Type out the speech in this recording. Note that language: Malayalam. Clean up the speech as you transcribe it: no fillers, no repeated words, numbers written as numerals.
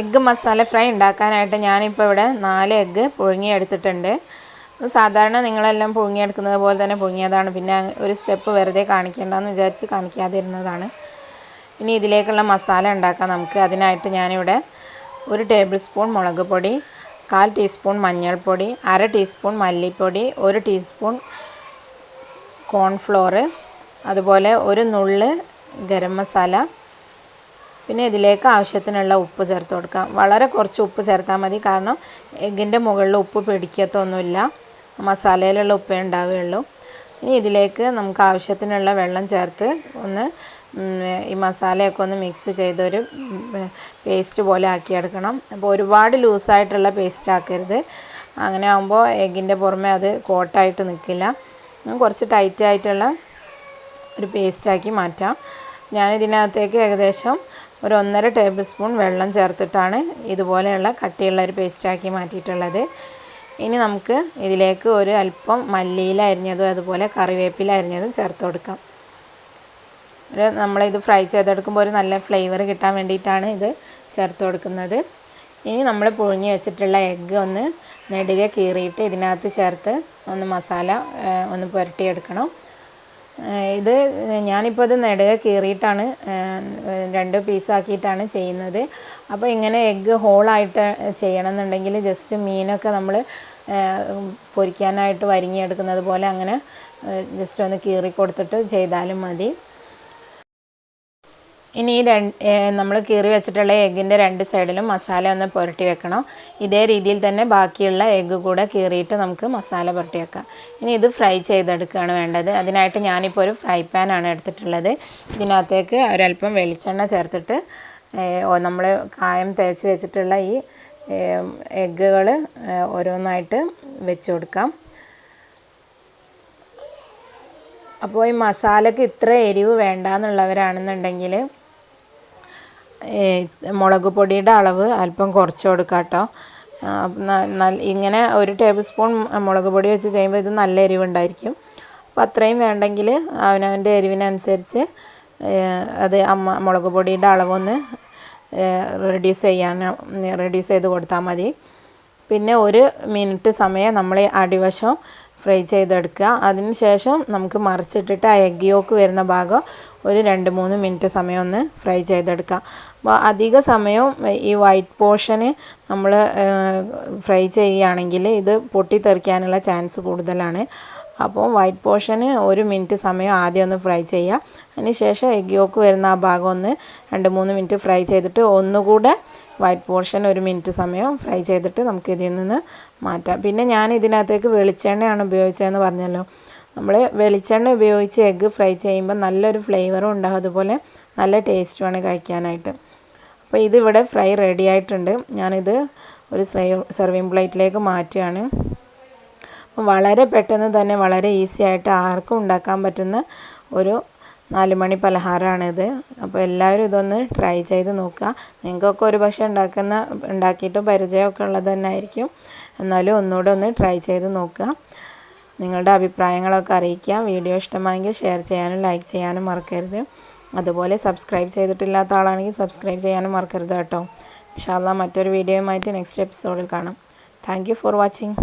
എഗ്ഗ് മസാല ഫ്രൈ ഉണ്ടാക്കാനായിട്ട് ഞാനിപ്പോൾ ഇവിടെ 4 എഗ്ഗ് പുഴുങ്ങിയെടുത്തിട്ടുണ്ട്. സാധാരണ നിങ്ങളെല്ലാം പുഴുങ്ങിയെടുക്കുന്നത് പോലെ തന്നെ പുഴുങ്ങിയതാണ്. പിന്നെ ഒരു സ്റ്റെപ്പ് വെറുതെ കാണിക്കേണ്ടെന്ന് വിചാരിച്ച് കാണിക്കാതിരുന്നതാണ്. ഇനി ഇതിലേക്കുള്ള മസാല ഉണ്ടാക്കാം നമുക്ക്. അതിനായിട്ട് ഞാനിവിടെ 1 ടേബിൾ സ്പൂൺ മുളക് പൊടി, 1/4 ടീസ്പൂൺ മഞ്ഞൾപ്പൊടി, 1/2 ടീസ്പൂൺ മല്ലിപ്പൊടി, 1 ടീസ്പൂൺ കോൺഫ്ലോർ, അതുപോലെ ഒരു നുള്ള് ഗരം മസാല, പിന്നെ ഇതിലേക്ക് ആവശ്യത്തിനുള്ള ഉപ്പ് ചേർത്ത് കൊടുക്കാം. വളരെ കുറച്ച് ഉപ്പ് ചേർത്താൽ മതി, കാരണം എഗ്ഗിൻ്റെ മുകളിൽ ഉപ്പ് പിടിക്കത്തൊന്നുമില്ല, മസാലയിലുള്ള ഉപ്പേ ഉണ്ടാവുകയുള്ളൂ. ഇനി ഇതിലേക്ക് നമുക്ക് ആവശ്യത്തിനുള്ള വെള്ളം ചേർത്ത് ഒന്ന് ഈ മസാലയൊക്കെ ഒന്ന് മിക്സ് ചെയ്തൊരു പേസ്റ്റ് പോലെ ആക്കിയെടുക്കണം. അപ്പോൾ ഒരുപാട് ലൂസായിട്ടുള്ള പേസ്റ്റ് ആക്കരുത്, അങ്ങനെ ആകുമ്പോൾ എഗ്ഗിൻ്റെ പുറമെ അത് കോട്ടായിട്ട് നിൽക്കില്ല. കുറച്ച് ടൈറ്റായിട്ടുള്ള ഒരു പേസ്റ്റാക്കി മാറ്റാം. ഞാനിതിനകത്തേക്ക് ഏകദേശം ഒരു 1.5 ടേബിൾ സ്പൂൺ വെള്ളം ചേർത്തിട്ടാണ് ഇതുപോലെയുള്ള കട്ടിയുള്ള ഒരു പേസ്റ്റാക്കി മാറ്റിയിട്ടുള്ളത്. ഇനി നമുക്ക് ഇതിലേക്ക് ഒരു അല്പം മല്ലിയില അരിഞ്ഞതും അതുപോലെ കറിവേപ്പില അരിഞ്ഞതും ചേർത്ത് കൊടുക്കാം. നമ്മളിത് ഫ്രൈ ചെയ്തെടുക്കുമ്പോൾ ഒരു നല്ല ഫ്ലേവർ കിട്ടാൻ വേണ്ടിയിട്ടാണ് ഇത് ചേർത്ത് കൊടുക്കുന്നത്. ഇനി നമ്മൾ പുഴുങ്ങി വെച്ചിട്ടുള്ള എഗ്ഗ് ഒന്ന് നെടുകെ കീറിയിട്ട് ഇതിനകത്ത് ചേർത്ത് ഒന്ന് മസാല ഒന്ന് പുരട്ടിയെടുക്കണം. ഇത് ഞാനിപ്പോൾ ഇത് നെടുകെ കീറിയിട്ടാണ് 2 പീസാക്കിയിട്ടാണ് ചെയ്യുന്നത്. അപ്പോൾ ഇങ്ങനെ എഗ്ഗ് ഹോളായിട്ട് ചെയ്യണമെന്നുണ്ടെങ്കിൽ ജസ്റ്റ് മീനൊക്കെ നമ്മൾ പൊരിക്കാനായിട്ട് വരിഞ്ഞെടുക്കുന്നത് പോലെ അങ്ങനെ ജസ്റ്റ് ഒന്ന് കീറി കൊടുത്തിട്ട് ചെയ്താലും മതി. ഇനി നമ്മൾ കീറി വെച്ചിട്ടുള്ള എഗ്ഗിൻ്റെ 2 സൈഡിലും മസാല ഒന്ന് പുരട്ടി വെക്കണം. ഇതേ രീതിയിൽ തന്നെ ബാക്കിയുള്ള എഗ്ഗ് കൂടെ കീറിയിട്ട് നമുക്ക് മസാല പുരട്ടി വെക്കാം. ഇനി ഇത് ഫ്രൈ ചെയ്തെടുക്കുകയാണ് വേണ്ടത്. അതിനായിട്ട് ഞാനിപ്പോൾ ഒരു ഫ്രൈ പാനാണ് എടുത്തിട്ടുള്ളത്. ഇതിനകത്തേക്ക് ഒരല്പം വെളിച്ചെണ്ണ ചേർത്തിട്ട് നമ്മൾ കായം തേച്ച് വെച്ചിട്ടുള്ള ഈ എഗ്ഗുകൾ ഓരോന്നായിട്ട് വെച്ച് കൊടുക്കാം. അപ്പോൾ ഈ മസാലയ്ക്ക് ഇത്ര എരിവ് വേണ്ടാന്നുള്ളവരാണെന്നുണ്ടെങ്കിൽ മുളക് പൊടിയുടെ അളവ് അല്പം കുറച്ച് കൊടുക്കാം കേട്ടോ. ഇങ്ങനെ 1 ടേബിൾ സ്പൂൺ മുളക് പൊടി വെച്ച് ചെയ്യുമ്പോൾ ഇത് നല്ല എരിവുണ്ടായിരിക്കും. അപ്പോൾ അത്രയും വേണ്ടെങ്കിൽ അവനവൻ്റെ എരിവിനനുസരിച്ച് അത് മുളക് പൊടിയുടെ അളവൊന്ന് റെഡ്യൂസ് ചെയ്ത് കൊടുത്താൽ മതി. പിന്നെ 1 മിനിറ്റ് സമയം നമ്മൾ അടിവശം ഫ്രൈ ചെയ്തെടുക്കുക. അതിന് ശേഷം നമുക്ക് മറിച്ചിട്ടിട്ട് ആ എഗ് യോക്ക് വരുന്ന ഭാഗം ഒരു 2-3 മിനിറ്റ് സമയം ഒന്ന് ഫ്രൈ ചെയ്തെടുക്കുക. അപ്പോൾ അധിക സമയം ഈ വൈറ്റ് പോർഷന് നമ്മൾ ഫ്രൈ ചെയ്യുകയാണെങ്കിൽ ഇത് പൊട്ടിത്തെറിക്കാനുള്ള ചാൻസ് കൂടുതലാണ്. അപ്പോൾ വൈറ്റ് പോർഷന് 1 മിനിറ്റ് സമയം ആദ്യം ഒന്ന് ഫ്രൈ ചെയ്യുക. അതിന് ശേഷം എഗ് യോക്ക് വരുന്ന ആ ഭാഗം ഒന്ന് 2-3 മിനിറ്റ് ഫ്രൈ ചെയ്തിട്ട് ഒന്നുകൂടെ വൈറ്റ് പോർഷൻ 1 മിനിറ്റ് സമയം ഫ്രൈ ചെയ്തിട്ട് നമുക്ക് ഇതിൽ നിന്ന് മാറ്റാം. പിന്നെ ഞാൻ ഇതിനകത്തേക്ക് വെളിച്ചെണ്ണയാണ് ഉപയോഗിച്ചതെന്ന് പറഞ്ഞല്ലോ. നമ്മൾ വെളിച്ചെണ്ണ ഉപയോഗിച്ച് എഗ്ഗ് ഫ്രൈ ചെയ്യുമ്പോൾ നല്ലൊരു ഫ്ലേവറും ഉണ്ടാകും, അതുപോലെ നല്ല ടേസ്റ്റുമാണ് കഴിക്കാനായിട്ട്. അപ്പോൾ ഇതിവിടെ ഫ്രൈ റെഡി ആയിട്ടുണ്ട്. ഞാനിത് ഒരു സെർവിങ് പ്ലേറ്റിലേക്ക് മാറ്റുകയാണ്. വളരെ പെട്ടെന്ന് തന്നെ വളരെ ഈസി ആയിട്ട് ആർക്കും ഉണ്ടാക്കാൻ പറ്റുന്ന ഒരു 4 മണി പലഹാരമാണിത്. അപ്പോൾ എല്ലാവരും ഇതൊന്ന് ട്രൈ ചെയ്ത് നോക്കുക. നിങ്ങൾക്കൊക്കെ ഒരു പക്ഷേ ഉണ്ടാക്കിയിട്ട് പരിചയമൊക്കെ ഉള്ളത് തന്നെ ആയിരിക്കും. എന്നാലും ഒന്നുകൂടെ ഒന്ന് ട്രൈ ചെയ്ത് നോക്കുക. നിങ്ങളുടെ അഭിപ്രായങ്ങളൊക്കെ അറിയിക്കുക. വീഡിയോ ഇഷ്ടമായെങ്കിൽ ഷെയർ ചെയ്യാനും ലൈക്ക് ചെയ്യാനും മറക്കരുത്. അതുപോലെ സബ്സ്ക്രൈബ് ചെയ്തിട്ടില്ലാത്ത ആളാണെങ്കിൽ സബ്സ്ക്രൈബ് ചെയ്യാനും മറക്കരുത് കേട്ടോ. ഇൻഷാ അല്ലാഹ് മറ്റൊരു വീഡിയോയുമായിട്ട് നെക്സ്റ്റ് എപ്പിസോഡിൽ കാണാം. Thank you for watching.